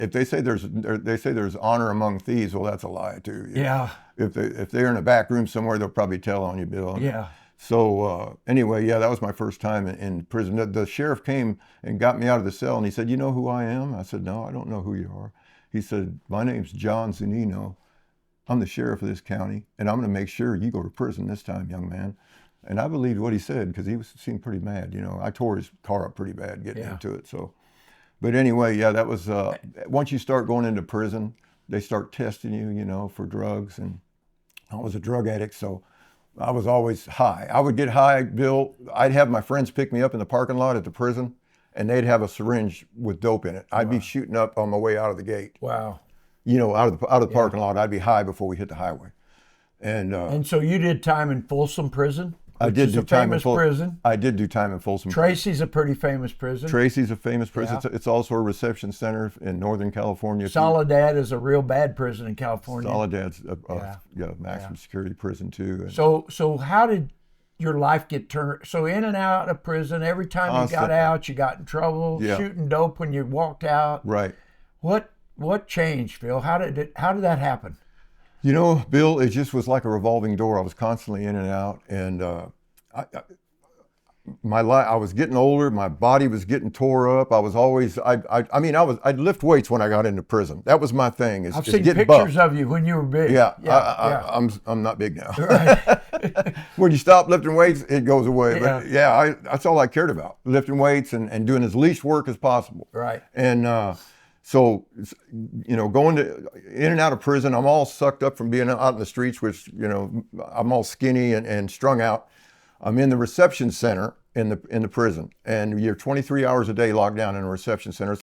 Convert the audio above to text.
if they say there's honor among thieves, well, that's a lie too. Yeah. If they're in a back room somewhere, they'll probably tell on you, Bill. Yeah. So anyway, yeah, that was my first time in prison. The sheriff came and got me out of the cell, and he said, "You know who I am?" I said, "No, I don't know who you are." He said, "My name's John Zunino. I'm the sheriff of this county, and I'm going to make sure you go to prison this time, young man." And I believed what he said because seemed pretty mad. I tore his car up pretty bad getting into it. So, but anyway, yeah, that was once you start going into prison, they start testing you, for drugs, and I was a drug addict, so I was always high. I would get high, Bill. I'd have my friends pick me up in the parking lot at the prison, and they'd have a syringe with dope in it. I'd be shooting up on my way out of the gate. Wow. Out of the parking lot. I'd be high before we hit the highway. And so you did time in Folsom Prison? I did do time in famous prison. I did do time in Folsom. Tracy's a pretty famous prison. Tracy's a famous prison. Yeah. It's also a reception center in Northern California. Soledad is a real bad prison in California. Soledad's a maximum security prison too. So how did your life get turned? So in and out of prison, every time you got out, you got in trouble, shooting dope when you walked out. Right. What changed, Phil? How did that happen? Bill, it just was like a revolving door. I was constantly in and out, and I was getting older. My body was getting tore up. I was always, I'd lift weights when I got into prison. That was my thing. I've seen pictures of you when you were big. Yeah. I'm not big now. Right. When you stop lifting weights, it goes away. But that's all I cared about: lifting weights and doing as least work as possible. Right. And so, going in and out of prison, I'm all sucked up from being out in the streets, which, I'm all skinny and strung out. I'm in the reception center in the prison, and you're 23 hours a day locked down in a reception center.